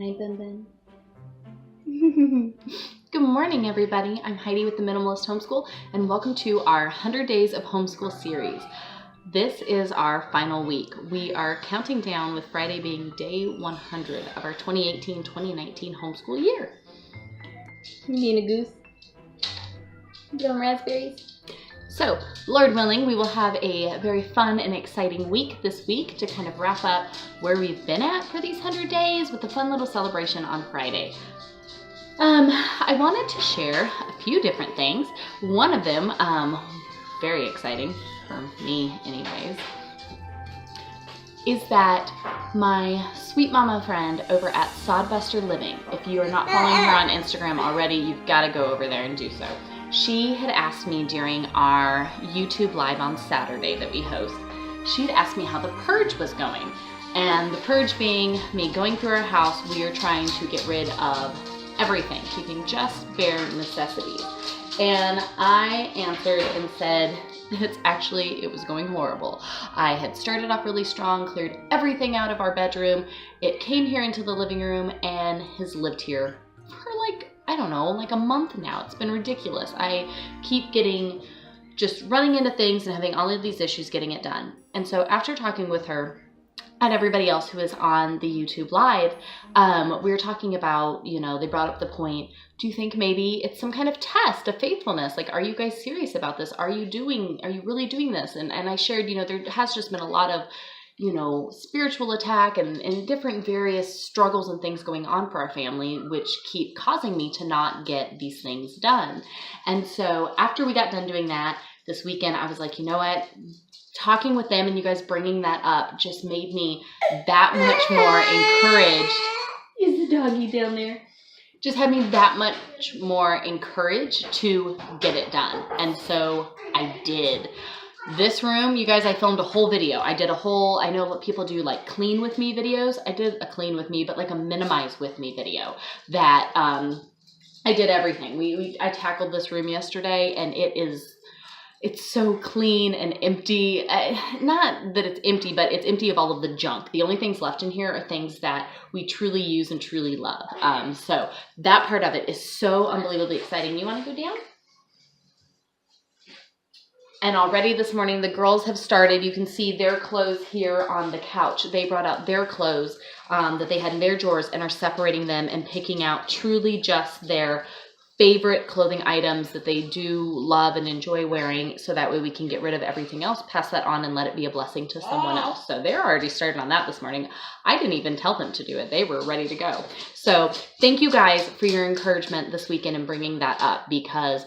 Hi, Ben. Good morning, everybody. I'm Heidi with the Minimalist Homeschool, and welcome to our 100 Days of Homeschool series. This is our final week. We are counting down with Friday being day 100 of our 2018-2019 homeschool year. You mean a goose? Doing raspberries? So, Lord willing, we will have a very fun and exciting week this week to kind of wrap up where we've been at for these 100 days with a fun little celebration on Friday. I wanted to share a few different things. One of them, very exciting for me anyways, is that my sweet mama friend over at Sodbuster Living, if you are not following her on Instagram already, you've got to go over there and do so. She had asked me during our YouTube live on Saturday that we host, she'd asked me how the purge was going. And the purge being me going through our house, we are trying to get rid of everything, keeping just bare necessities. And I answered and said it was going horrible. I had started off really strong, cleared everything out of our bedroom. It came here into the living room and has lived here for like a month now. It's been ridiculous. I keep just running into things and having all of these issues getting it done. And so after talking with her and everybody else who is on the YouTube live, we were talking about, they brought up the point, do you think maybe it's some kind of test of faithfulness? Like, are you guys serious about this? Are you really doing this? And I shared, there has just been a lot of, spiritual attack and different various struggles and things going on for our family, which keep causing me to not get these things done. And so after we got done doing that this weekend, I was like, you know what? Talking with them and you guys bringing that up just made me that much more encouraged. Is the doggy down there? Just had me that much more encouraged to get it done. And so I did. This room, you guys, I filmed a whole video. I know what people do, like clean with me videos. I did a clean with me, but like a minimize with me video that I did everything. I tackled this room yesterday and it's so clean and empty. Not that it's empty, but it's empty of all of the junk. The only things left in here are things that we truly use and truly love. So that part of it is so unbelievably exciting. You want to go down? And already this morning, the girls have started. You can see their clothes here on the couch. They brought out their clothes that they had in their drawers and are separating them and picking out truly just their favorite clothing items that they do love and enjoy wearing, so that way we can get rid of everything else, pass that on, and let it be a blessing to someone else. So they're already started on that this morning. I didn't even tell them to do it. They were ready to go. So thank you guys for your encouragement this weekend and bringing that up, because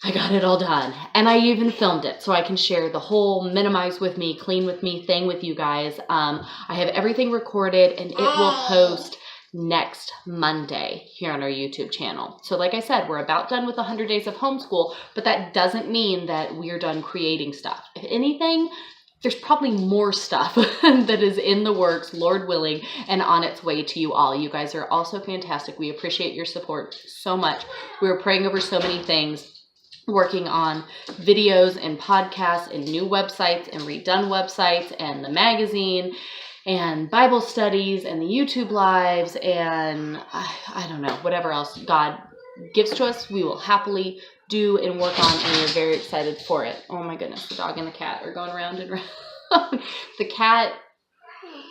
I got it all done. And I even filmed it so I can share the whole minimize with me, clean with me thing with you guys. I have everything recorded and it will post next Monday here on our YouTube channel. So like I said, we're about done with 100 days of homeschool, but that doesn't mean that we're done creating stuff. If anything, there's probably more stuff that is in the works, Lord willing, and on its way to you all. You guys are also fantastic. We appreciate your support so much. We were praying over so many things, working on videos and podcasts and new websites and redone websites and the magazine and Bible studies and the YouTube lives and I don't know, whatever else God gives to us, we will happily do and work on, and we're very excited for it. Oh my goodness, the dog and the cat are going round and round. The cat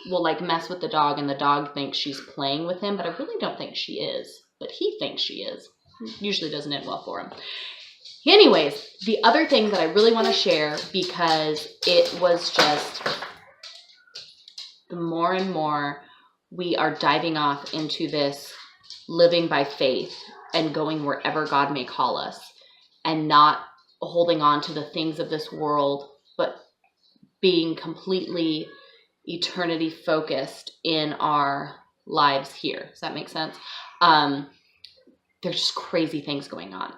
will mess with the dog and the dog thinks she's playing with him, but I really don't think she is, but he thinks she is. Usually doesn't end well for him. Anyways, the other thing that I really want to share, because it was just the more and more we are diving off into this living by faith and going wherever God may call us and not holding on to the things of this world, but being completely eternity focused in our lives here. Does that make sense? There's just crazy things going on.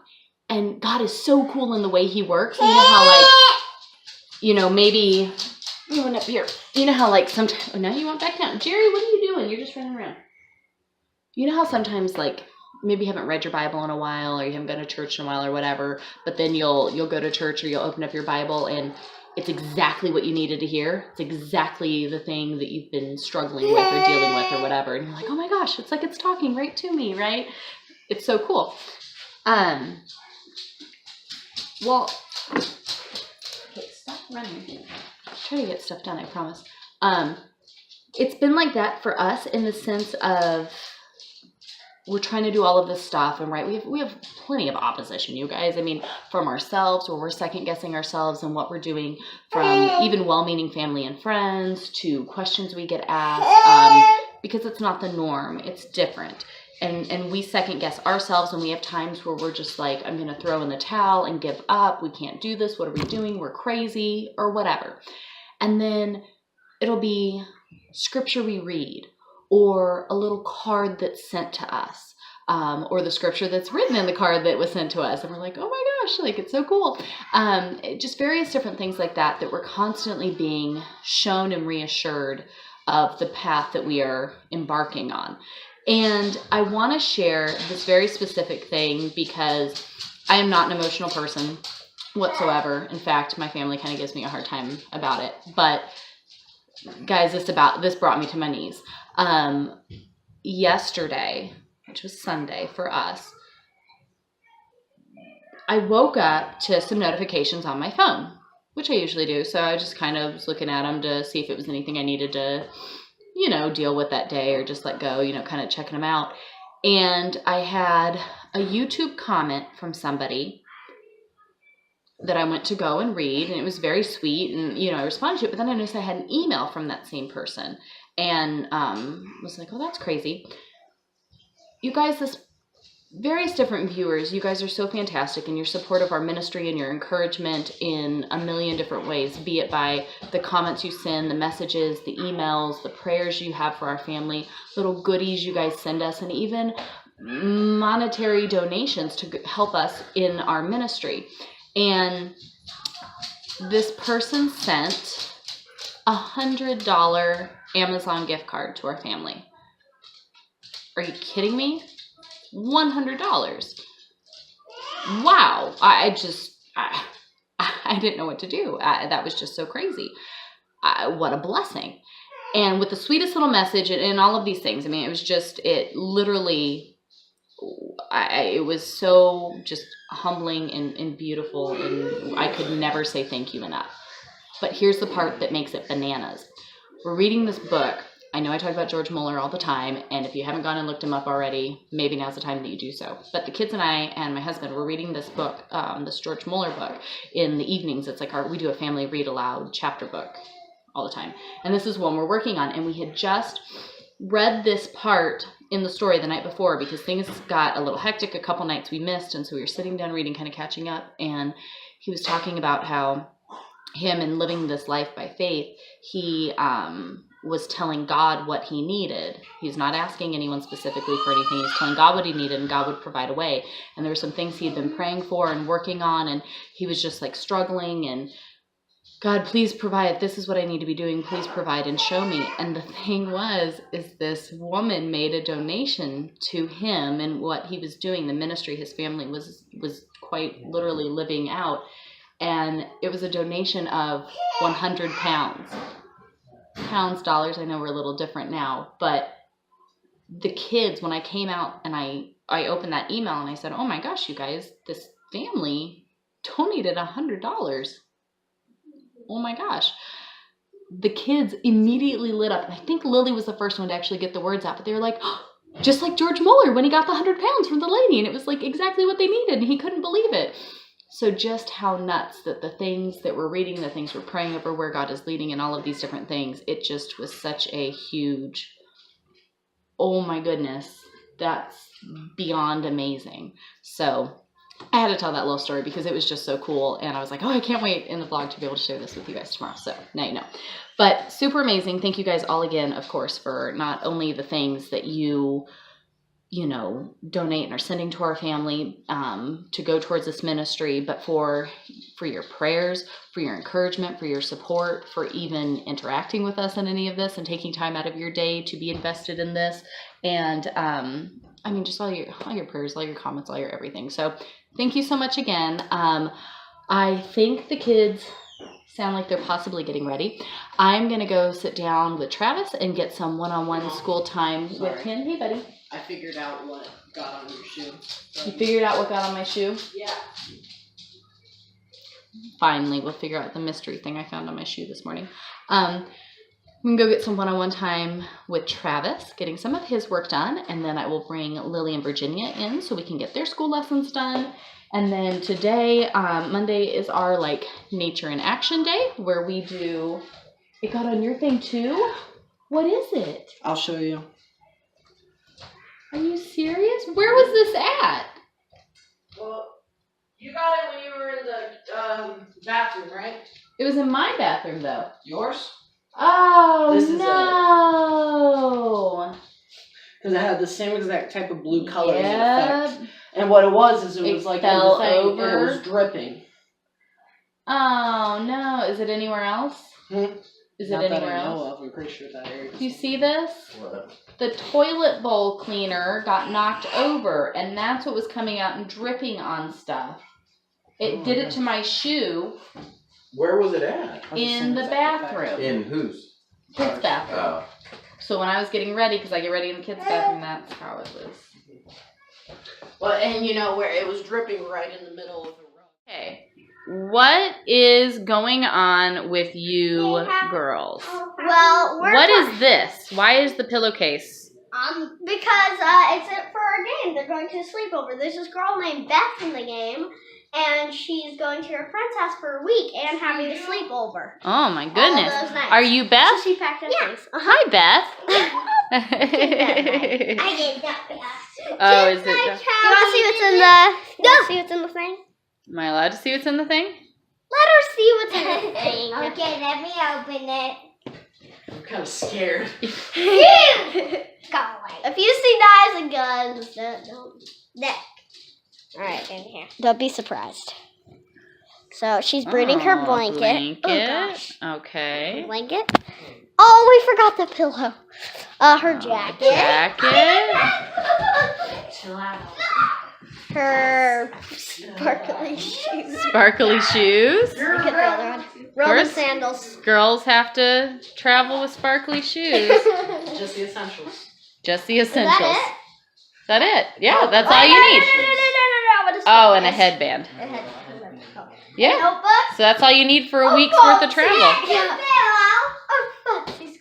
And God is so cool in the way he works. You know how maybe you went up here. You know how sometimes, oh, now you went back down. Jerry, what are you doing? You're just running around. You know how sometimes maybe you haven't read your Bible in a while, or you haven't been to church in a while or whatever, but then you'll go to church or you'll open up your Bible and it's exactly what you needed to hear. It's exactly the thing that you've been struggling with or dealing with or whatever. And you're like, oh my gosh, it's like it's talking right to me, right? It's so cool. Well, okay, stop running. Try to get stuff done, I promise. It's been like that for us in the sense of we're trying to do all of this stuff, and right, we have plenty of opposition, you guys. I mean, from ourselves, where we're second guessing ourselves and what we're doing, from even well-meaning family and friends to questions we get asked, because it's not the norm. It's different. And we second guess ourselves, and we have times where we're just like, I'm going to throw in the towel and give up. We can't do this. What are we doing? We're crazy or whatever. And then it'll be scripture we read, or a little card that's sent to us, or the scripture that's written in the card that was sent to us. And we're like, oh my gosh, like it's so cool. Just various different things like that we're constantly being shown and reassured of the path that we are embarking on. And I want to share this very specific thing because I am not an emotional person whatsoever. In fact, my family kind of gives me a hard time about it. But guys, this brought me to my knees. Yesterday, which was Sunday for us, I woke up to some notifications on my phone, which I usually do. So I just kind of was looking at them to see if it was anything I needed to, deal with that day or just let go, kind of checking them out. And I had a YouTube comment from somebody that I went to go and read, and it was very sweet, and I responded to it, but then I noticed I had an email from that same person, and was like, oh, that's crazy. You guys, this various different viewers, you guys are so fantastic, and your support of our ministry and your encouragement in a million different ways, be it by the comments you send, the messages, the emails, the prayers you have for our family, little goodies you guys send us, and even monetary donations to help us in our ministry. And this person sent $100 Amazon gift card to our family. Are you kidding me? $100. Wow. I didn't know what to do. That was just so crazy. What a blessing. And with the sweetest little message and all of these things, I mean, it literally, it was so just humbling and beautiful, and I could never say thank you enough. But here's the part that makes it bananas. We're reading this book. I know I talk about George Mueller all the time, and if you haven't gone and looked him up already, maybe now's the time that you do so. But the kids and I and my husband were reading this book, this George Mueller book, in the evenings. It's like we do a family read aloud chapter book all the time. And this is one we're working on, and we had just read this part in the story the night before because things got a little hectic. A couple nights we missed, and so we were sitting down reading, kind of catching up, and he was talking about how him and living this life by faith, he was telling God what he needed. He's not asking anyone specifically for anything. He's telling God what he needed, and God would provide a way. And there were some things he had been praying for and working on, and he was just like struggling, and God, please provide. This is what I need to be doing. Please provide and show me. And the thing is this woman made a donation to him and what he was doing, the ministry his family was quite literally living out. And it was a donation of 100 pounds. Pounds, dollars, I know we're a little different now. But the kids, when I came out and I opened that email and I said, oh my gosh, you guys, this family donated $100. Oh my gosh. The kids immediately lit up. And I think Lily was the first one to actually get the words out. But they were like, oh, just like George Mueller when he got the 100 pounds from the lady. And it was like exactly what they needed. And he couldn't believe it. So just how nuts that the things that we're reading, the things we're praying over, where God is leading and all of these different things, it just was such a huge, oh my goodness, that's beyond amazing. So I had to tell that little story because it was just so cool. And I was like, oh, I can't wait in the vlog to be able to share this with you guys tomorrow. So now you know. But super amazing. Thank you guys all again, of course, for not only the things that you donate and are sending to our family to go towards this ministry, but for your prayers, for your encouragement, for your support, for even interacting with us in any of this and taking time out of your day to be invested in this. And just all your prayers, all your comments, all your everything. So thank you so much again. I think the kids sound like they're possibly getting ready. I'm going to go sit down with Travis and get some one-on-one school time with him. Hey, buddy. I figured out what got on your shoe. You figured out what got on my shoe? Yeah. Finally, we'll figure out the mystery thing I found on my shoe this morning. I'm going to go get some one-on-one time with Travis, getting some of his work done, and then I will bring Lily and Virginia in so we can get their school lessons done. And then today, Monday, is our like nature in action day where we do. It got on your thing too? What is it? I'll show you. Are you serious? Where was this at? Well, you got it when you were in the bathroom, right? It was in my bathroom though. Yours? Oh This is no! Because it had the same exact type of blue color Yep. effect. And what it was is it was like fell in the thing, over. and it was dripping. Oh no! Is it anywhere else? Is Not it that anywhere I know else? of. I'm pretty sure that area. Do you see this? What? The toilet bowl cleaner got knocked over, and that's what was coming out and dripping on stuff. It did it to my shoe Where was it at? in the bathroom. In whose? Kids' bathroom. Oh. So when I was getting ready, because I get ready in the kids' bathroom, that's how it was. Well, and you know where it was dripping right in the middle of the room. Okay. What is going on with you girls? Well, What is this? Why is the pillowcase? because it's it for our game. They're going to a sleepover. There's this girl named Beth in the game, and she's going to her friend's house for a week and having a sleepover. Oh my All goodness. those nights. Are you So Beth? she packed up things. Hi, Beth. I did that. Oh, is it? Do you want to see what's in the? See what's in the thing? Am I allowed to see what's in the thing? Let her see what's in the thing. Okay, let me open it. I'm kind of scared. Go away. If you see knives and guns, don't. Alright, in here. Don't be surprised. So she's burning her blanket. Oh gosh. Okay. Blanket. Oh, we forgot the pillow. Her jacket. Chill out. Her sparkly shoes. Sparkly shoes. Look at the other one. Roman sandals. Girls have to travel with sparkly shoes. Just the essentials. Just the Is essentials. that Is that it? Yeah, Oh, that's all you need. No. Oh, and a headband. Yeah. Notebook. So that's all you need for a week's worth of travel.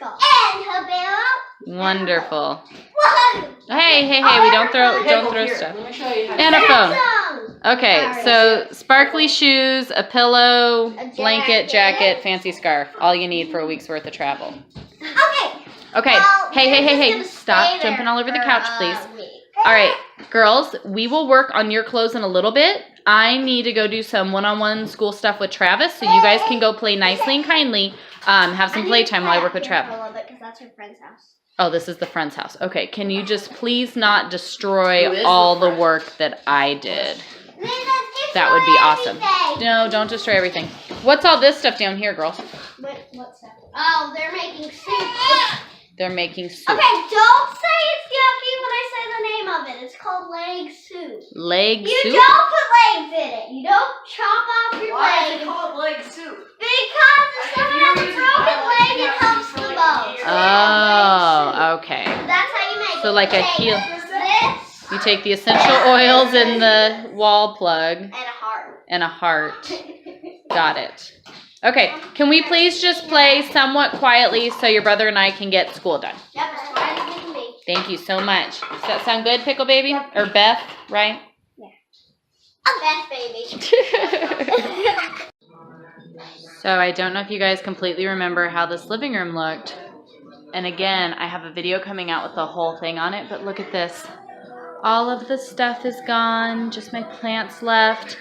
And her pillow. Wonderful. Whoa. Hey, we don't throw Here, stuff. let me show you how And a phone. Awesome. Okay, so sparkly shoes, a pillow, A blanket, jacket. jacket, fancy scarf. All you need for a week's worth of travel. Okay. Okay. Well, Hey. they're just gonna Stop stay jumping there all over the for couch, a please. week. All right, girls, we will work on your clothes in a little bit. I need to go do some one-on-one school stuff with Travis, so you guys can go play nicely and kindly. Have some playtime while I work with Travis. Because that's her friend's house. Oh, this is the friend's house. Okay, can you just please not destroy Who is all the the friend? work that I did? That would be awesome. No, don't destroy everything. What's all this stuff down here, girls? What's that? Oh, they're making soup. They're making soup. Okay, don't say it's yucky when I say the name of it. It's called leg soup. Leg You soup? don't put legs in it. You don't chop off your Why is leg. it called leg soup? Because if someone has a broken leg, it helps the most. Oh, okay. That's how you make it. So like a Take heel. This You take the essential oils in the wall plug and a heart. and a heart. Got it. Okay, can we please just play somewhat quietly so your brother and I can get school done? Yep, as quiet as it can be. Thank you so much. Does that sound good, Pickle Baby? Or Beth, right? Beth, baby. So I don't know if you guys completely remember how this living room looked. And again, I have a video coming out with the whole thing on it, but look at this. All of the stuff is gone, just my plants left.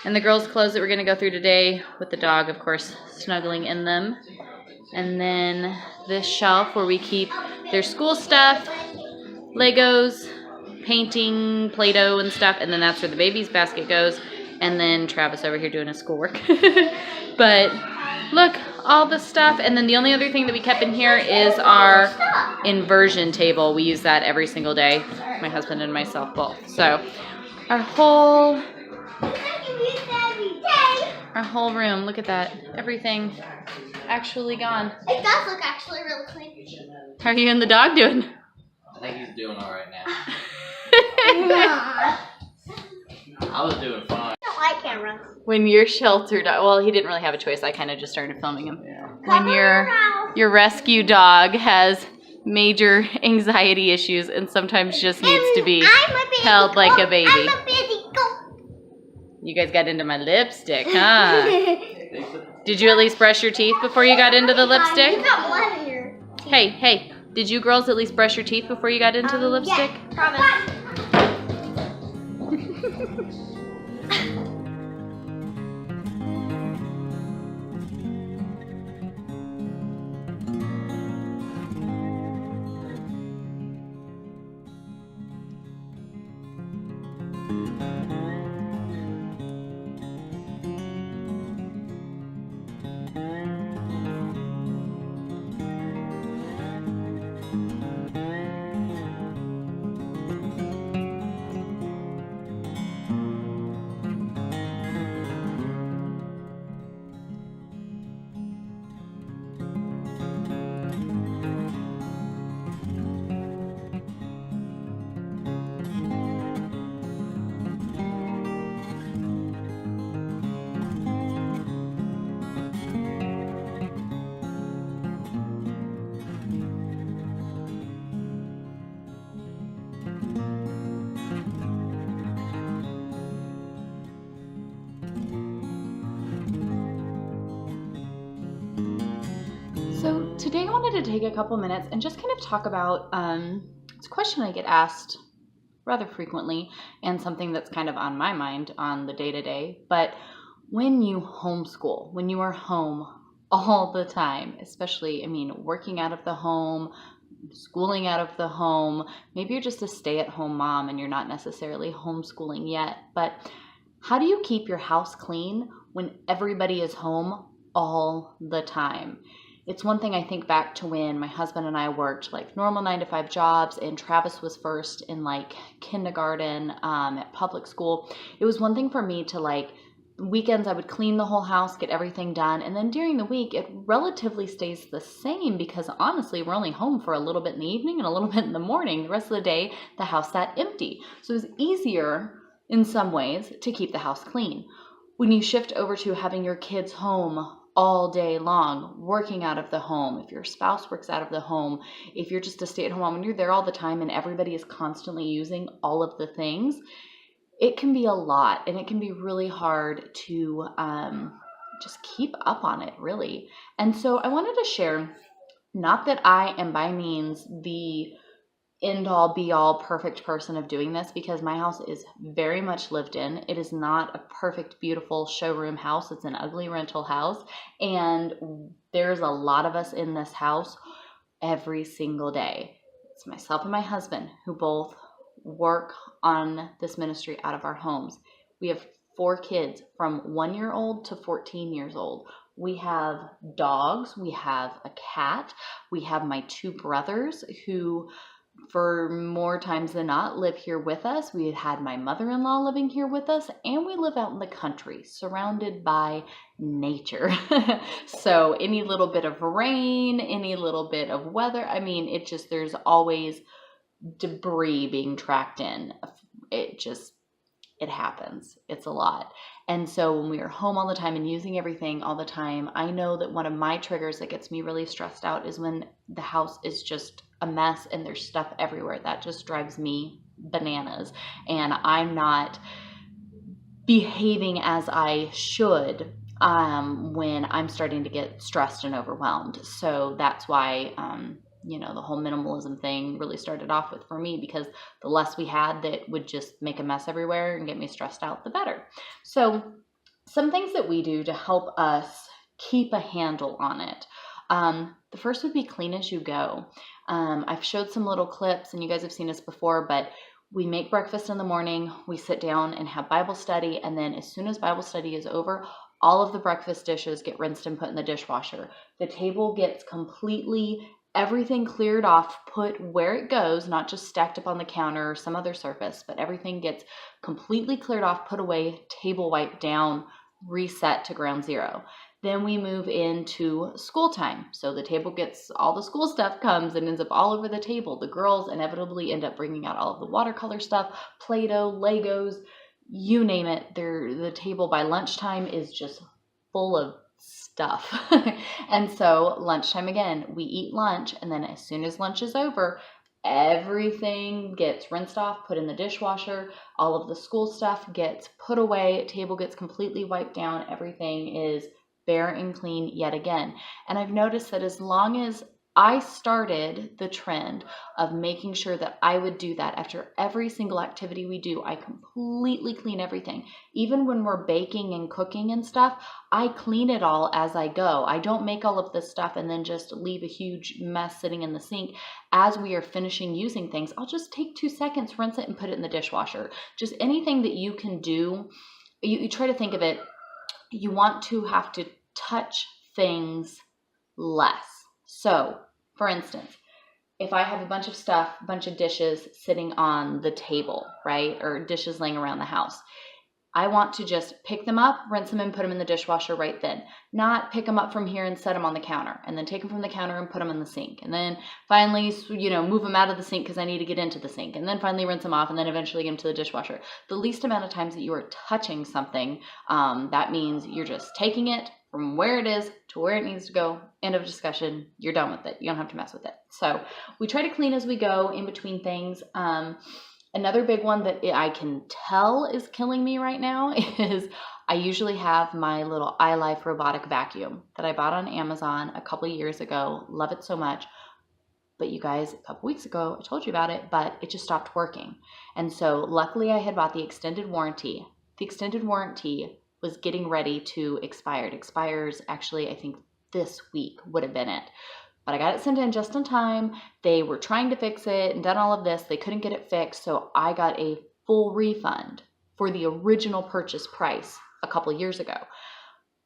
And the girls' clothes that we're going to go through today with the dog, of course, snuggling in them. And then this shelf where we keep their school stuff, Legos, painting, Play-Doh and stuff. And then that's where the baby's basket goes. And then Travis over here doing his schoolwork. But look, all the stuff. And then the only other thing that we kept in here is our inversion table. We use that every single day, my husband and myself both. So our whole Our whole room, look at that. Everything actually gone. It does look actually really clean. How are you and the dog doing? I think he's doing all right now. I I was doing fine. don't like cameras. When you're sheltered, well, he didn't really have a choice. I kind of just started filming him. Yeah. When your rescue dog has major anxiety issues and sometimes just needs to be held like a baby. I'm a baby goat. You guys got into my lipstick, huh? Did you at least brush your teeth before you got into the lipstick? You got blood in your teeth. Hey, did you girls at least brush your teeth before you got into the lipstick? Yeah, promise. So today I wanted to take a couple minutes and just kind of talk about it's a question I get asked rather frequently and something that's kind of on my mind on the day-to-day. But when you homeschool, when you are home all the time, especially, working out of the home, schooling out of the home, maybe you're just a stay-at-home mom and you're not necessarily homeschooling yet, but how do you keep your house clean when everybody is home all the time? It's one thing I think back to when my husband and I worked like normal 9-to-5 jobs and Travis was first in like kindergarten at public school. It was one thing for me to like weekends I would clean the whole house, get everything done, and then during the week it relatively stays the same because honestly we're only home for a little bit in the evening and a little bit in the morning. The rest of the day the house sat empty. So it was easier in some ways to keep the house clean. When you shift over to having your kids home all day long, working out of the home, if your spouse works out of the home, if you're just a stay-at-home mom and you're there all the time and everybody is constantly using all of the things, it can be a lot and it can be really hard to just keep up on it, really. And so I wanted to share, not that I am by means the end-all be-all perfect person of doing this, because my house is very much lived in. It is not a perfect, beautiful showroom house. It's an ugly rental house, and there's a lot of us in this house every single day. It's myself and my husband who both work on this ministry out of our homes. We have 4 kids from 1-year-old to 14 years old. We have dogs. We have a cat. We have my 2 brothers who, for more times than not, live here with us. We had my mother-in-law living here with us, and we live out in the country surrounded by nature. So any little bit of rain, any little bit of weather, there's always debris being tracked in. It happens. It's a lot. And so when we are home all the time and using everything all the time, I know that one of my triggers that gets me really stressed out is when the house is just a mess and there's stuff everywhere. That just drives me bananas. And I'm not behaving as I should when I'm starting to get stressed and overwhelmed. So that's why the whole minimalism thing really started off with for me, because the less we had that would just make a mess everywhere and get me stressed out, the better. So some things that we do to help us keep a handle on it. The first would be clean as you go. I've showed some little clips and you guys have seen this before, but we make breakfast in the morning, we sit down and have Bible study, and then as soon as Bible study is over, all of the breakfast dishes get rinsed and put in the dishwasher. The table gets everything cleared off, put where it goes, not just stacked up on the counter or some other surface, but everything gets completely cleared off, put away, table wiped down, reset to ground zero. Then we move into school time. So the table gets, all the school stuff comes and ends up all over the table. The girls inevitably end up bringing out all of the watercolor stuff, Play-Doh, Legos, you name it. The table by lunchtime is just full of stuff. And so lunchtime again, we eat lunch, and then as soon as lunch is over, everything gets rinsed off, put in the dishwasher, all of the school stuff gets put away, table gets completely wiped down, everything is bare and clean yet again. And I've noticed that as long as I started the trend of making sure that I would do that after every single activity we do, I completely clean everything. Even when we're baking and cooking and stuff, I clean it all as I go. I don't make all of this stuff and then just leave a huge mess sitting in the sink. As we are finishing using things, I'll just take 2 seconds, rinse it, and put it in the dishwasher. Just anything that you can do, you try to think of it, you want to have to touch things less. So, for instance, if I have a bunch of stuff, a bunch of dishes sitting on the table, right, or dishes laying around the house, I want to just pick them up, rinse them, and put them in the dishwasher right then. Not pick them up from here and set them on the counter, and then take them from the counter and put them in the sink, and then finally, move them out of the sink because I need to get into the sink, and then finally rinse them off, and then eventually get them to the dishwasher. The least amount of times that you are touching something, that means you're just taking it from where it is to where it needs to go. End of discussion. You're done with it. You don't have to mess with it. So we try to clean as we go in between things. Another big one that I can tell is killing me right now is I usually have my little iLife robotic vacuum that I bought on Amazon a couple of years ago. Love it so much. But you guys, a couple weeks ago, I told you about it, but it just stopped working. And so luckily I had bought the extended warranty. The extended warranty was getting ready to expire. It expires actually, I think this week would have been it. But I got it sent in just in time. They were trying to fix it and done all of this. They couldn't get it fixed. So I got a full refund for the original purchase price a couple of years ago.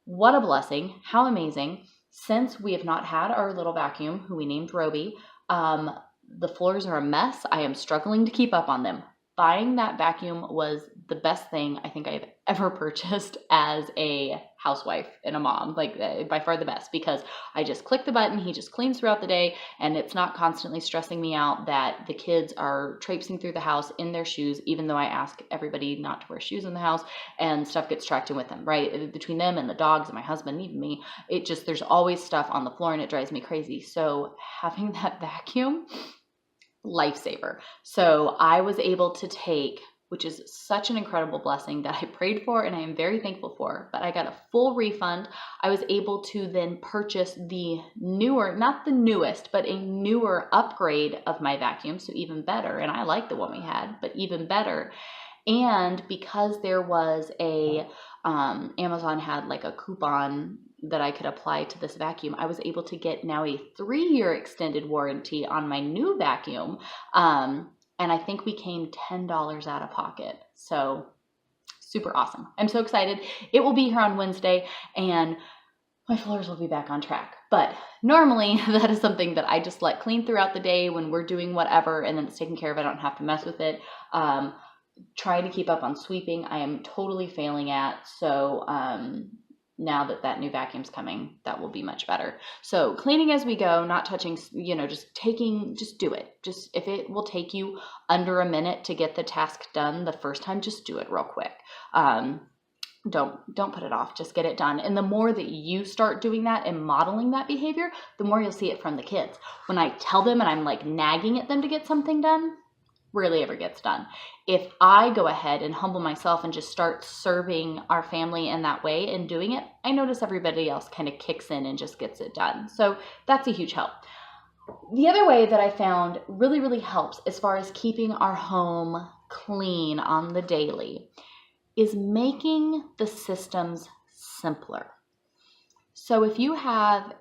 What a blessing. How amazing. Since we have not had our little vacuum, who we named Roby, the floors are a mess. I am struggling to keep up on them. Buying that vacuum was the best thing I think I've ever purchased as a housewife and a mom, by far the best, because I just click the button, he just cleans throughout the day, and it's not constantly stressing me out that the kids are traipsing through the house in their shoes, even though I ask everybody not to wear shoes in the house, and stuff gets tracked in with them, right? Between them and the dogs and my husband and even me, there's always stuff on the floor and it drives me crazy. So having that vacuum, lifesaver. So I was able to take, which is such an incredible blessing that I prayed for and I am very thankful for, but I got a full refund. I was able to then purchase the newer, not the newest, but a newer upgrade of my vacuum. So even better. And I like the one we had, but even better. And because there was Amazon had like a coupon that I could apply to this vacuum, I was able to get now a 3-year extended warranty on my new vacuum. And I think we came $10 out of pocket. So super awesome. I'm so excited. It will be here on Wednesday and my floors will be back on track. But normally that is something that I just let clean throughout the day when we're doing whatever, and then it's taken care of. I don't have to mess with it. Trying to keep up on sweeping, I am totally failing at. So now that new vacuum's coming, that will be much better. So cleaning as we go, not touching, just do it. Just if it will take you under a minute to get the task done the first time, just do it real quick. Don't put it off, just get it done. And the more that you start doing that and modeling that behavior, the more you'll see it from the kids. When I tell them and I'm like nagging at them to get something done, rarely ever gets done. If I go ahead and humble myself and just start serving our family in that way and doing it, I notice everybody else kind of kicks in and just gets it done. So that's a huge help. The other way that I found really, really helps as far as keeping our home clean on the daily is making the systems simpler. So if you have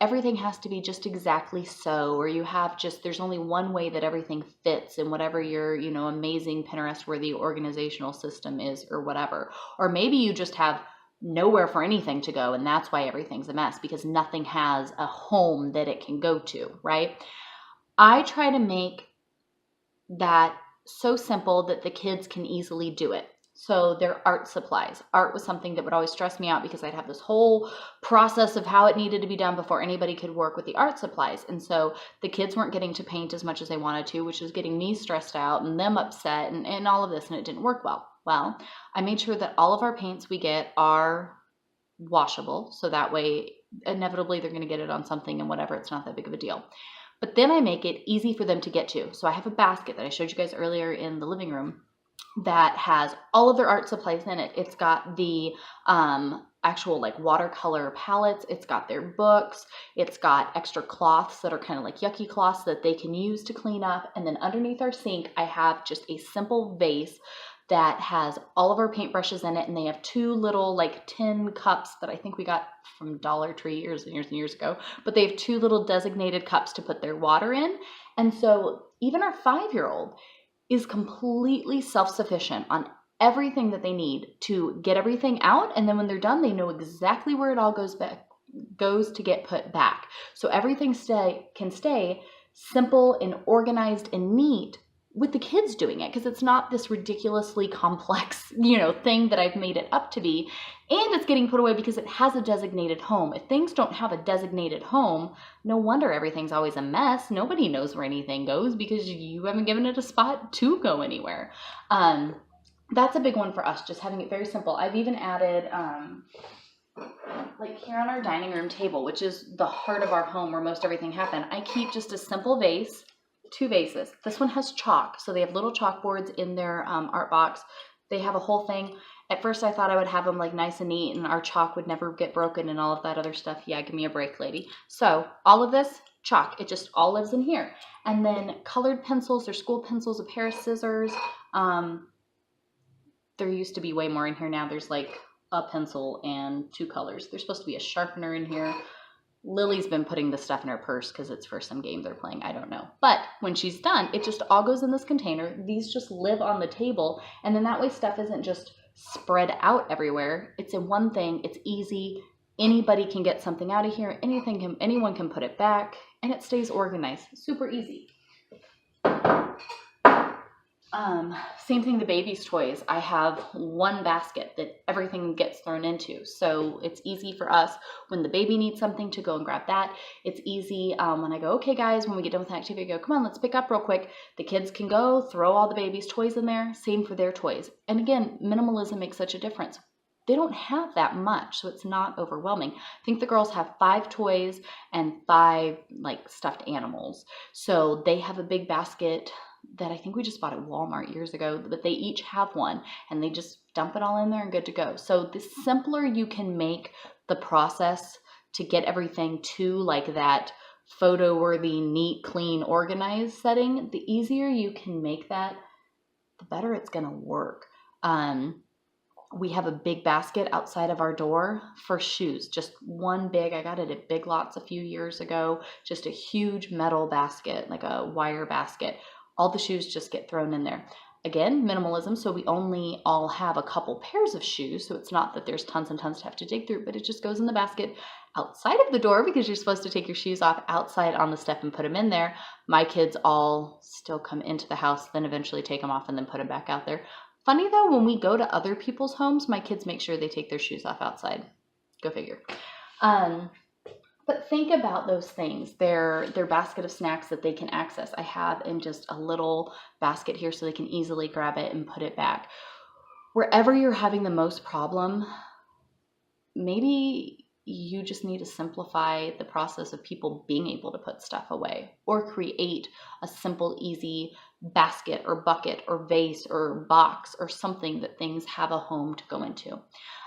everything has to be just exactly so, or you have there's only one way that everything fits in whatever your, amazing Pinterest-worthy organizational system is or whatever. Or maybe you just have nowhere for anything to go and that's why everything's a mess, because nothing has a home that it can go to, right? I try to make that so simple that the kids can easily do it. So their art supplies. Art was something that would always stress me out because I'd have this whole process of how it needed to be done before anybody could work with the art supplies. And so the kids weren't getting to paint as much as they wanted to, which was getting me stressed out and them upset and all of this, and it didn't work well. Well, I made sure that all of our paints we get are washable, so that way inevitably they're going to get it on something and whatever, it's not that big of a deal. But then I make it easy for them to get to. So I have a basket that I showed you guys earlier in the living room that has all of their art supplies in it. It's got the actual like watercolor palettes. It's got their books. It's got extra cloths that are kind of like yucky cloths that they can use to clean up. And then underneath our sink, I have just a simple vase that has all of our paintbrushes in it, and they have 2 little like tin cups that I think we got from Dollar Tree years and years and years ago, but they have 2 little designated cups to put their water in. And so even our 5-year-old is completely self-sufficient on everything that they need to get everything out, and then when they're done, they know exactly where it all goes to get put back. So everything can stay simple and organized and neat with the kids doing it, because it's not this ridiculously complex, thing that I've made it up to be. And it's getting put away because it has a designated home. If things don't have a designated home, no wonder everything's always a mess. Nobody knows where anything goes because you haven't given it a spot to go anywhere. That's a big one for us, just having it very simple. I've even added, like here on our dining room table, which is the heart of our home where most everything happened, I keep just a simple vase, 2 vases. This one has chalk, so they have little chalkboards in their art box. They have a whole thing. At first I thought I would have them like nice and neat and our chalk would never get broken and all of that other stuff. Yeah, give me a break, lady. So all of this chalk, it just all lives in here. And then colored pencils or school pencils, a pair of scissors. There used to be way more in here. Now there's like a pencil and 2 colors. There's supposed to be a sharpener in here. Lily's been putting the stuff in her purse because it's for some game they're playing. I don't know. But when she's done, it just all goes in this container. These just live on the table. And then that way stuff isn't just spread out everywhere. It's in one thing. It's easy. Anybody can get something out of here. Anyone can put it back. And it stays organized. Super easy. Same thing, the baby's toys. I have one basket that everything gets thrown into. So it's easy for us when the baby needs something to go and grab that. It's easy when I go, okay guys, when we get done with the activity, I go, come on, let's pick up real quick. The kids can go throw all the baby's toys in there. Same for their toys. And again, minimalism makes such a difference. They don't have that much, so it's not overwhelming. I think the girls have 5 toys and 5 like stuffed animals. So they have a big basket that I think we just bought at Walmart years ago, but they each have one and they just dump it all in there and good to go. So the simpler you can make the process to get everything to like that photo-worthy, neat, clean, organized setting, the easier you can make that, the better it's going to work. We have a big basket outside of our door for shoes, just one big, I got it at Big Lots a few years ago, just a huge metal basket, like a wire basket. All the shoes just get thrown in there. Again, minimalism, so we only all have a couple pairs of shoes, so it's not that there's tons and tons to have to dig through, but it just goes in the basket outside of the door because you're supposed to take your shoes off outside on the step and put them in there. My kids all still come into the house, then eventually take them off and then put them back out there. Funny though, when we go to other people's homes, my kids make sure they take their shoes off outside. Go figure. But think about those things. Their basket of snacks that they can access. I have in just a little basket here so they can easily grab it and put it back. Wherever you're having the most problem, maybe you just need to simplify the process of people being able to put stuff away, or create a simple, easy basket or bucket or vase or box or something that things have a home to go into.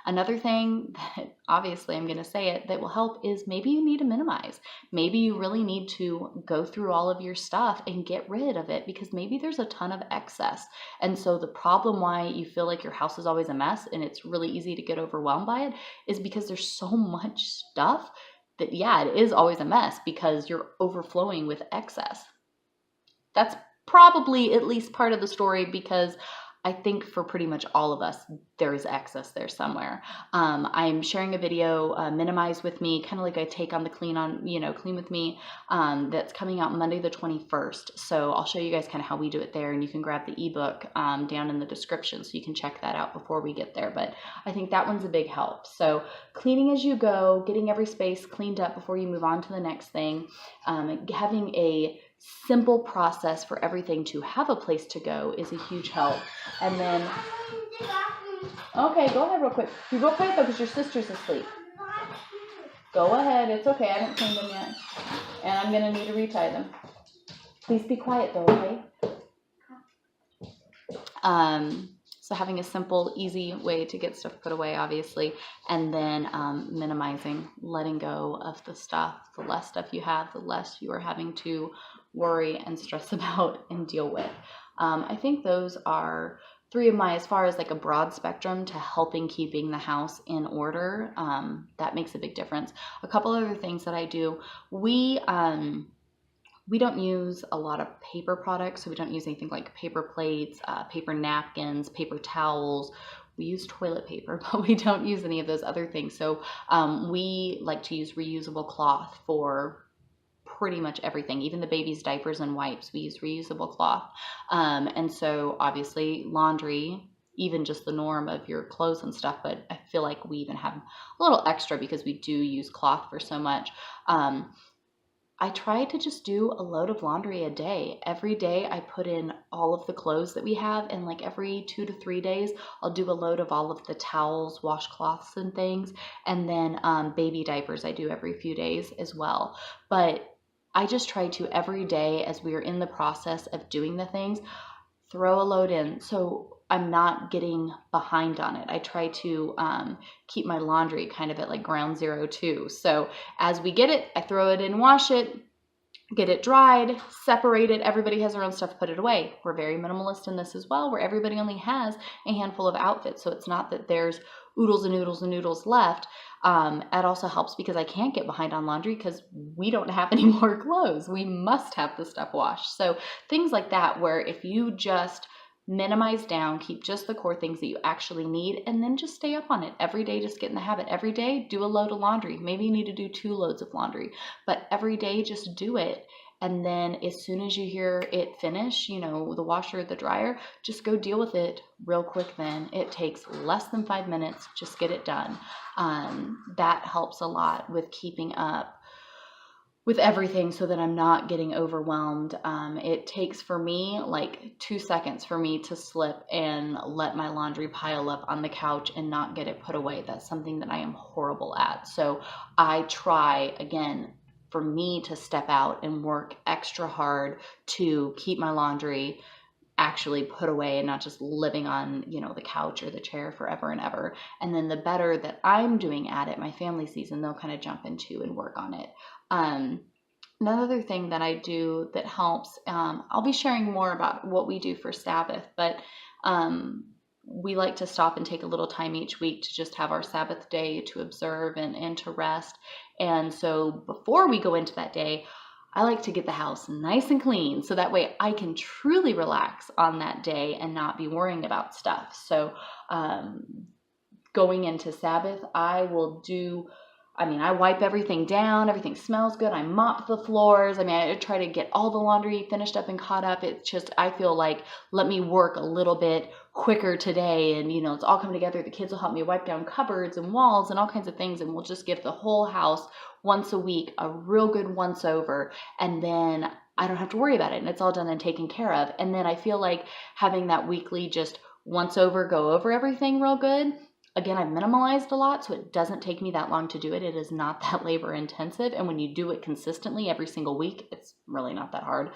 Another thing that obviously I'm going to say it that will help is maybe you need to minimize. Maybe you really need to go through all of your stuff and get rid of it because maybe there's a ton of excess. And so the problem why you feel like your house is always a mess and it's really easy to get overwhelmed by it is because there's so much stuff that, yeah, it is always a mess because you're overflowing with excess. That's probably at least part of the story because I think for pretty much all of us, there is excess there somewhere. I'm sharing a video, Minimize with Me, kind of like a take on the Clean with Me, that's coming out Monday the 21st. So I'll show you guys kind of how we do it there, and you can grab the ebook down in the description so you can check that out before we get there. But I think that one's a big help. So cleaning as you go, getting every space cleaned up before you move on to the next thing, having a simple process for everything to have a place to go is a huge help. And then, okay, go ahead real quick. You go quick though, because your sister's asleep. Go ahead, it's okay, I haven't cleaned them yet. And I'm gonna need to retie them. Please be quiet though, okay? So having a simple, easy way to get stuff put away, obviously, and then minimizing, letting go of the stuff. The less stuff you have, the less you are having to worry and stress about and deal with. I think those are three of my, as far as like a broad spectrum to helping keeping the house in order. That makes a big difference. A couple other things that I do, we don't use a lot of paper products, so we don't use anything like paper plates, paper napkins, paper towels. We use toilet paper, but we don't use any of those other things. So we like to use reusable cloth for pretty much everything, even the baby's diapers and wipes. We use reusable cloth. And so obviously laundry, even just the norm of your clothes and stuff, but I feel like we even have a little extra because we do use cloth for so much. I try to just do a load of laundry a day. Every day I put in all of the clothes that we have, and like every 2 to 3 days, I'll do a load of all of the towels, washcloths and things. And then baby diapers I do every few days as well. But I just try to every day as we are in the process of doing the things, throw a load in. So I'm not getting behind on it. I try to keep my laundry kind of at like ground zero too. So as we get it, I throw it in, wash it, get it dried, separate it. Everybody has their own stuff, put it away. We're very minimalist in this as well, where everybody only has a handful of outfits. So it's not that there's oodles and oodles and oodles left. It also helps because I can't get behind on laundry because we don't have any more clothes. We must have the stuff washed. So things like that, where if you just minimize down, keep just the core things that you actually need, and then just stay up on it every day. Just get in the habit. Every day, do a load of laundry. Maybe you need to do 2 loads of laundry, but every day just do it. And then as soon as you hear it finish, the washer or the dryer, just go deal with it real quick then. It takes less than 5 minutes. Just get it done. That helps a lot with keeping up with everything so that I'm not getting overwhelmed. It takes for me like 2 seconds for me to slip and let my laundry pile up on the couch and not get it put away. That's something that I am horrible at. So I try, again, for me to step out and work extra hard to keep my laundry actually put away and not just living on, the couch or the chair forever and ever. And then the better that I'm doing at it, my family sees, and they'll kind of jump into and work on it. Another thing that I do that helps, I'll be sharing more about what we do for Sabbath, but we like to stop and take a little time each week to just have our Sabbath day to observe and to rest. And so before we go into that day, I like to get the house nice and clean so that way I can truly relax on that day and not be worrying about stuff. So going into Sabbath, I wipe everything down. Everything smells good. I mop the floors. I try to get all the laundry finished up and caught up. It's just, I feel like, let me work a little bit quicker today. And, it's all coming together. The kids will help me wipe down cupboards and walls and all kinds of things. And we'll just give the whole house once a week a real good once over. And then I don't have to worry about it. And it's all done and taken care of. And then I feel like having that weekly just once over, go over everything real good. Again, I've minimalized a lot, so it doesn't take me that long to do it. It is not that labor intensive. And when you do it consistently every single week, it's really not that hard.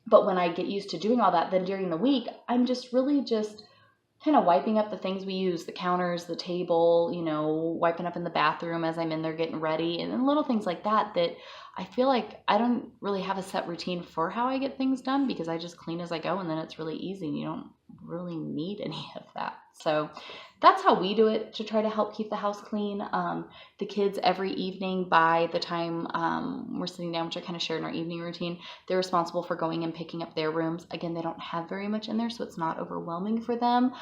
But when I get used to doing all that, then during the week, I'm just kind of wiping up the things we use, the counters, the table, wiping up in the bathroom as I'm in there getting ready, and then little things like that I feel like I don't really have a set routine for how I get things done because I just clean as I go, and then it's really easy and you don't really need any of that. So that's how we do it to try to help keep the house clean. The kids every evening, by the time we're sitting down, which I kind of shared in our evening routine, they're responsible for going and picking up their rooms. Again, they don't have very much in there, so it's not overwhelming for them.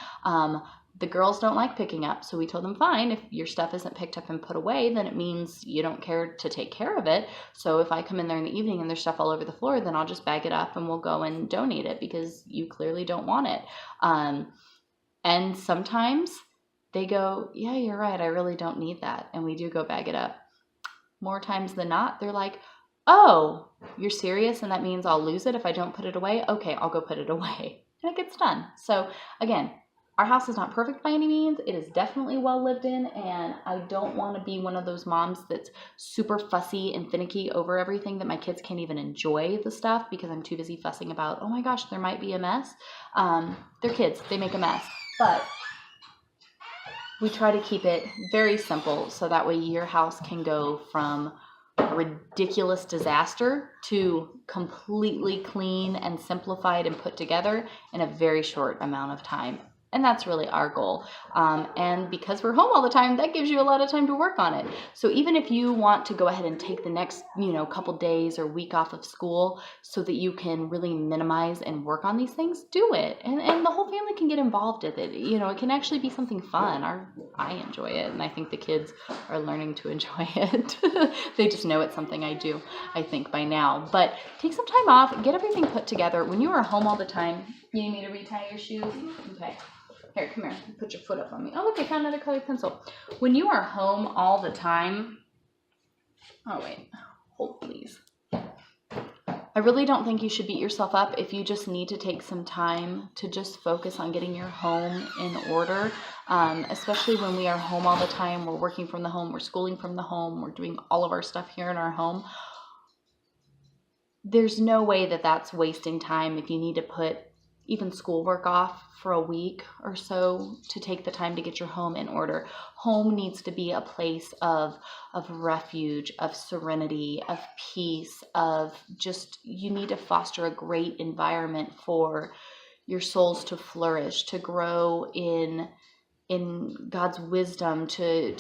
The girls don't like picking up, so we told them, fine, if your stuff isn't picked up and put away, then it means you don't care to take care of it. So if I come in there in the evening and there's stuff all over the floor, then I'll just bag it up and we'll go and donate it because you clearly don't want it. And sometimes they go, yeah, you're right, I really don't need that. And we do go bag it up. More times than not, they're like, oh, you're serious? And that means I'll lose it if I don't put it away? Okay, I'll go put it away. And it gets done. So again, our house is not perfect by any means. It is definitely well lived in, and I don't want to be one of those moms that's super fussy and finicky over everything that my kids can't even enjoy the stuff because I'm too busy fussing about, oh my gosh, there might be a mess. They're kids. They make a mess. But we try to keep it very simple so that way your house can go from a ridiculous disaster to completely clean and simplified and put together in a very short amount of time. And that's really our goal. And because we're home all the time, that gives you a lot of time to work on it. So even if you want to go ahead and take the next, couple days or week off of school so that you can really minimize and work on these things, do it. And the whole family can get involved with it. It can actually be something fun. I enjoy it, and I think the kids are learning to enjoy it. They just know it's something I do, I think, by now. But take some time off, get everything put together. When you are home all the time, you need me to retie your shoes? Okay. Here, come here. Put your foot up on me. Oh, look, I found another colored pencil. When you are home all the time... Oh, wait. Hold, please. I really don't think you should beat yourself up if you just need to take some time to just focus on getting your home in order, especially when we are home all the time. We're working from the home. We're schooling from the home. We're doing all of our stuff here in our home. There's no way that that's wasting time if you need to put even schoolwork off for a week or so to take the time to get your home in order. Home needs to be a place of refuge, of serenity, of peace, of just, you need to foster a great environment for your souls to flourish, to grow in God's wisdom, to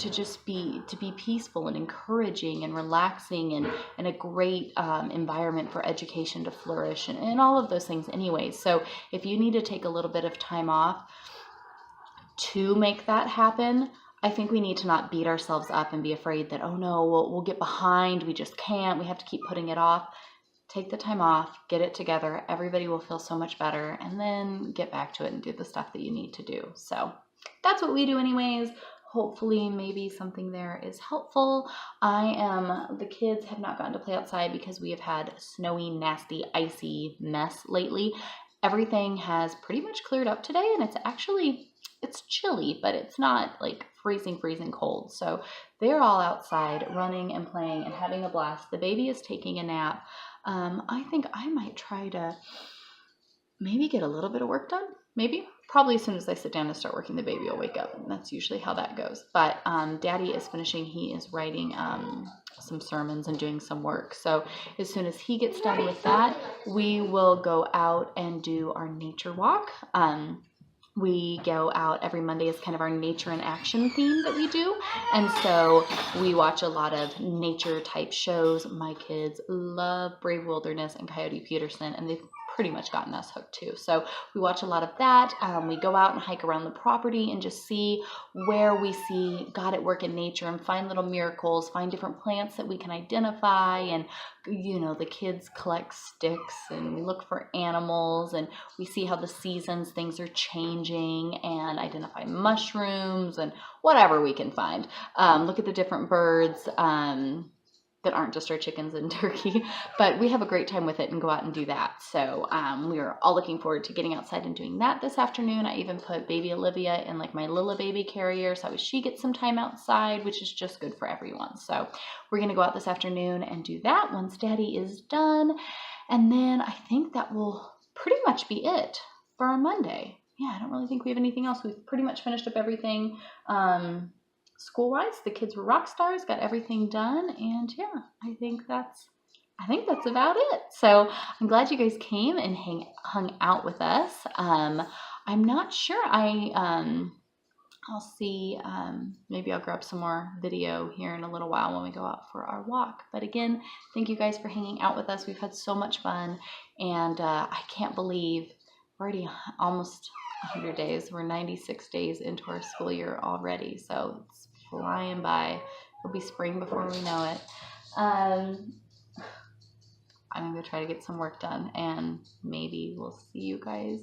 be peaceful and encouraging and relaxing and a great environment for education to flourish and all of those things anyways. So if you need to take a little bit of time off to make that happen, I think we need to not beat ourselves up and be afraid that, oh no, we'll get behind, we just can't, we have to keep putting it off. Take the time off, get it together, everybody will feel so much better, and then get back to it and do the stuff that you need to do. So that's what we do anyways. Hopefully maybe something there is helpful. The kids have not gotten to play outside because we have had snowy, nasty, icy mess lately. Everything has pretty much cleared up today, and it's chilly, but it's not like freezing cold. So they're all outside running and playing and having a blast. The baby is taking a nap. I think I might try to maybe get a little bit of work done. Probably as soon as I sit down and start working, the baby will wake up. And that's usually how that goes. But Daddy is finishing. He is writing some sermons and doing some work. So as soon as he gets done with that, we will go out and do our nature walk. We go out every Monday as kind of our nature and action theme that we do. And so we watch a lot of nature type shows. My kids love Brave Wilderness and Coyote Peterson, and they've pretty much gotten us hooked too. So we watch a lot of that. We go out and hike around the property and just see where we see God at work in nature and find little miracles, find different plants that we can identify. And, the kids collect sticks and we look for animals and we see how the seasons, things are changing, and identify mushrooms and whatever we can find. Look at the different birds. That aren't just our chickens and turkey, but we have a great time with it and go out and do that. So we are all looking forward to getting outside and doing that this afternoon. I even put baby Olivia in like my Lilla baby carrier so she gets some time outside, which is just good for everyone. So we're going to go out this afternoon and do that once Daddy is done. And then I think that will pretty much be it for our Monday. Yeah, I don't really think we have anything else. We've pretty much finished up everything. School-wise, the kids were rock stars, got everything done, and yeah, I think that's about it. So I'm glad you guys came and hung out with us. I'm not sure. I I'll see, maybe I'll grab some more video here in a little while when we go out for our walk. But again, thank you guys for hanging out with us. We've had so much fun, and I can't believe we're already almost 100 days. We're 96 days into our school year already, so it's flying by. It'll be spring before we know it. I'm gonna go try to get some work done, and maybe we'll see you guys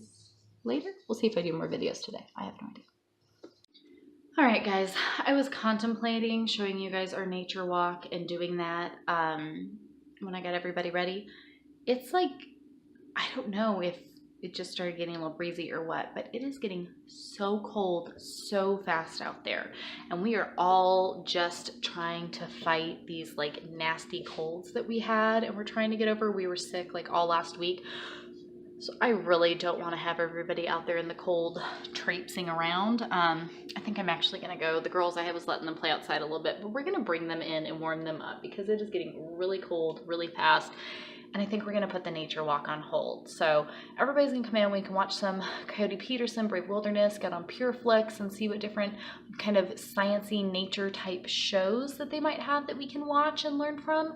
later. We'll see if I do more videos today. I have no idea. All right, guys, I was contemplating showing you guys our nature walk and doing that when I got everybody ready. It's like, I don't know if it just started getting a little breezy or what, but it is getting so cold so fast out there. And we are all just trying to fight these like nasty colds that we had, and we're trying to get over. We were sick like all last week. So I really don't want to have everybody out there in the cold traipsing around. I think I'm actually going to go. The girls, I was letting them play outside a little bit, but we're going to bring them in and warm them up because it is getting really cold really fast. And I think we're going to put the nature walk on hold. So everybody's going to come in and we can watch some Coyote Peterson, Brave Wilderness, get on PureFlix and see what different kind of science-y nature type shows that they might have that we can watch and learn from.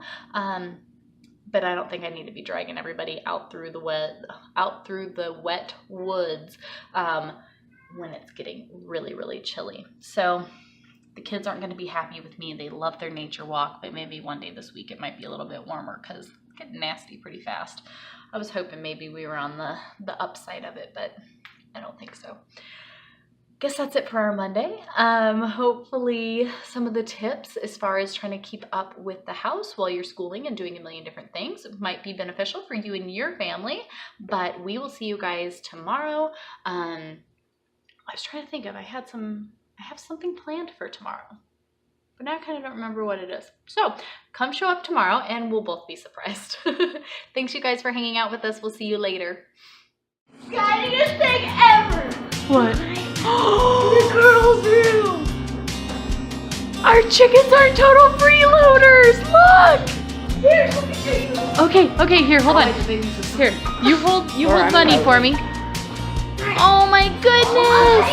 But I don't think I need to be dragging everybody out through the wet woods when it's getting really, really chilly. So the kids aren't going to be happy with me. They love their nature walk, but maybe one day this week it might be a little bit warmer because it's getting nasty pretty fast. I was hoping maybe we were on the upside of it, but I don't think so. Guess that's it for our Monday. Hopefully some of the tips as far as trying to keep up with the house while you're schooling and doing a million different things might be beneficial for you and your family, but we will see you guys tomorrow. I was trying to think if I have something planned for tomorrow, but now I kind of don't remember what it is. So come show up tomorrow and we'll both be surprised. Thanks you guys for hanging out with us. We'll see you later. Scariest thing ever. What? The girls' room. Our chickens are total freeloaders! Look! Here, let me show you. Okay, here, hold on. Here, you hold Bunny for me. Oh my goodness!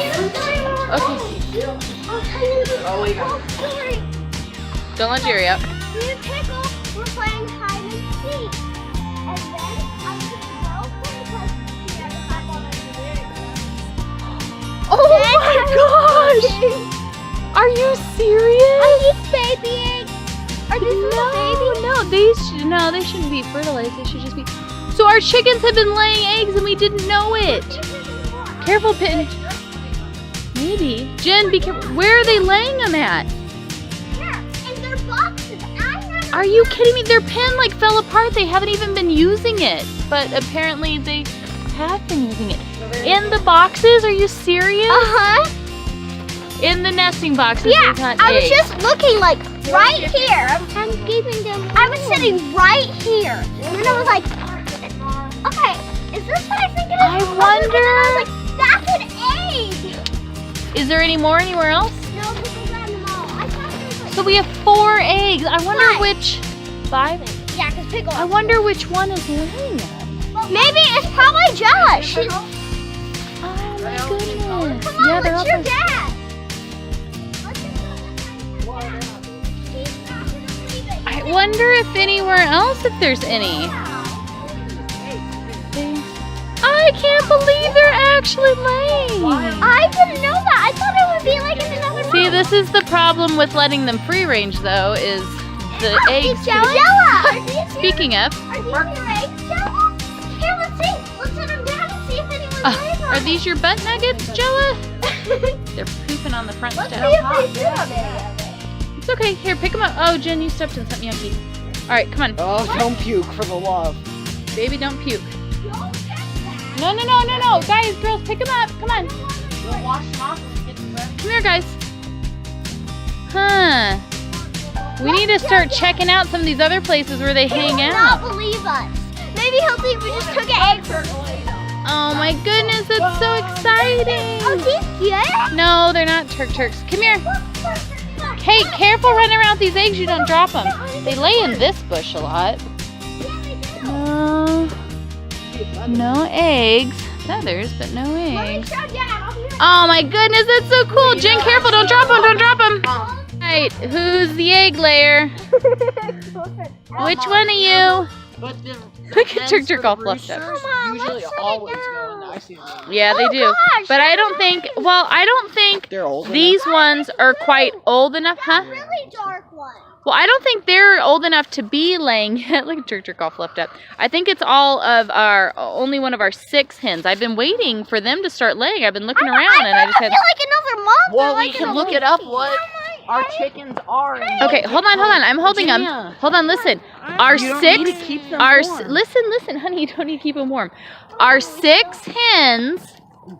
Okay. Oh, wait. Don't let Jerry up. Me and Pickle were playing hide and seek. And then I was just broken because she had to climb on the Oh my gosh! Are you serious? Are these baby eggs? Are these little babies? No, they shouldn't be fertilized. They should just be. So our chickens have been laying eggs and we didn't know it. Careful, Pitten. Maybe. Jen, be careful. Where are they laying them at? Here, in their boxes. Are you kidding me? Their pen like fell apart. They haven't even been using it. But apparently they have been using it. In the boxes? Are you serious? Uh-huh. In the nesting boxes. Yeah, I was just looking like right here. I'm giving them. I was sitting right here. And then I was like, okay, is this what I think it is? I wonder. I was like, that's an egg. Is there any more anywhere else? No, because I got them all. I thought there was like So we have 4 eggs. I wonder 5. which. 5? yeah, because Pickle. I wonder which one is laying them. Maybe it's probably Josh. Oh my goodness. Come on, Yeah, they're it's all your there. dad. I wonder if anywhere else if there's any. I can't believe they're actually laying. I didn't know that. I thought it would be like in another See, room. this is the problem with letting them free range though, is the eggs. Jella. Speaking of, Are these your eggs, Jella? Here, let's see. Let's set them down and see if anyone's laying on are these your butt nuggets, Jella? They're pooping on the front Let's see step. if they do on any of it. It's okay. Here, pick them up. Oh, Jen, you stepped in something yucky. All right, come on. Oh, don't puke for the love. Baby, don't puke. Don't touch that. No. Guys, girls, pick them up. Come on. We'll wash them off and get them ready. Come here, guys. Huh. We need to start checking out some of these other places where they hang He will out. not believe us. Maybe he'll think we just took an egg for Oh my goodness, that's so exciting. Oh, these good? No, they're not turks. Come here. Kate, careful running around with these eggs. You don't drop them. They lay in this bush a lot. No eggs. Feathers, but no Let me eggs. show Dad. I'll be right Oh my goodness, that's so cool. Jen, careful, don't drop him, don't drop him. Alright, who's the egg layer? Which one are you? But the Look at Jerk all fluffed up. usually always go in the icing room. Yeah, they do. But I don't think, They're old these ones are quite old enough, huh? Really dark one. Well, I don't think they're old enough to be laying. Look at Jerk all fluffed up. I think it's only one of our 6 hens. I've been waiting for them to start laying. I've been looking around and I just had. I feel like another month. Well, we can look it up what our chickens are. Okay, hold on. I'm holding them. Virginia. Hold on, listen. Our You don't 6, need to keep them warm. listen, honey, you don't need to keep them warm. Our 6 hens,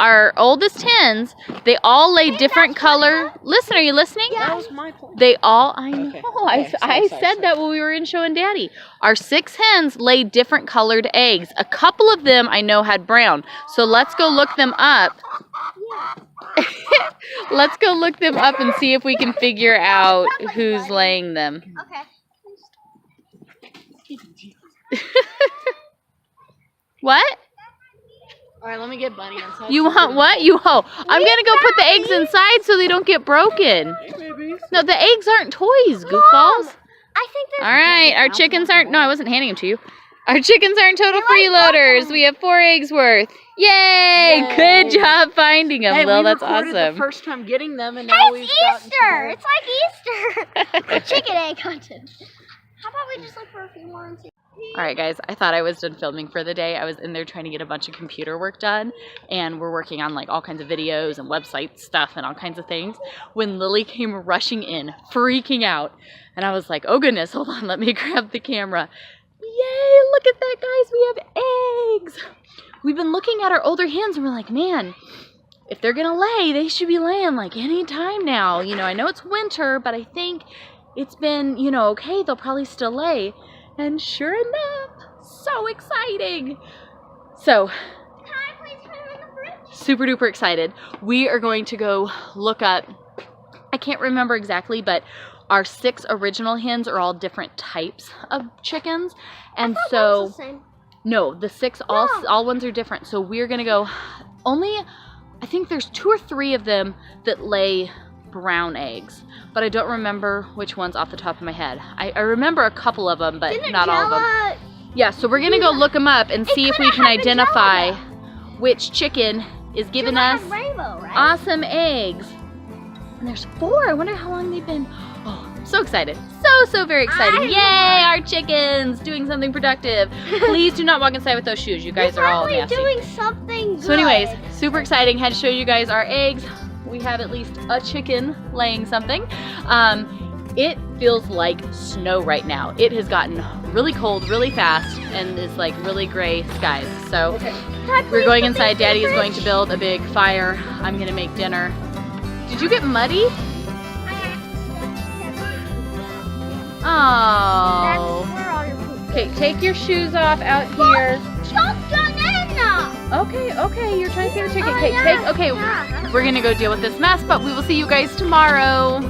our oldest hens, they all lay different color. Listen, are you listening? That was my point. They all, I know, Okay. I Sorry. said that when we were in showing Daddy. Our 6 hens laid different colored eggs. A couple of them I know had brown. So let's go look them up. Let's go look them up and see if we can figure out who's laying them. Okay. What? All right, let me get Bunny inside. You want what? I'm gonna go put the eggs inside so they don't get broken. Hey, baby. No, the eggs aren't toys, goofballs. I think there's. All right, our chickens aren't. No, I wasn't handing them to you. Our chickens aren't total freeloaders. We have 4 eggs worth. Yay! Yay. Good job finding them, Hey, Lil. we That's recorded awesome. the first time getting them, and now we've gotten Easter. It's like Easter. Chicken egg hunting. How about we just look for a few more and see? All right, guys, I thought I was done filming for the day. I was in there trying to get a bunch of computer work done, and we're working on like all kinds of videos and website stuff and all kinds of things, when Lily came rushing in, freaking out, and I was like, oh goodness, hold on, let me grab the camera. Yay, look at that, guys, we have eggs. We've been looking at our older hens, and we're like, man, if they're gonna lay, they should be laying like any time now. You know, I know it's winter, but I think it's been, you know, okay, they'll probably still lay. And sure enough, so exciting. So, Can I please put them in the fridge? super duper excited. We are going to go look up, I can't remember exactly, but our 6 original hens are all different types of chickens. And so, The same. no, the 6, all ones are different. So we're gonna go, I think there's 2 or 3 of them that lay brown eggs, but I don't remember which ones off the top of my head. I remember a couple of them, but not all of them. Yeah, so we're gonna go look them up and see if we can identify which chicken is giving us rainbow, right? awesome eggs. And there's 4. I wonder how long they've been. Oh, I'm so excited. So very excited. Yay, our chickens doing something productive. Please do not walk inside with those shoes. You guys are all nasty. doing something good. So anyways, super exciting. Had to show you guys our eggs. We have at least a chicken laying something. It feels like snow right now. It has gotten really cold really fast and is like really gray skies. So we're going inside. Daddy is going to build a big fire. I'm gonna make dinner. Did you get muddy? Oh. Where are your poop? Okay, take your shoes off out here. Okay, you're trying to save the chicken. Okay, we're gonna go deal with this mess, but we will see you guys tomorrow.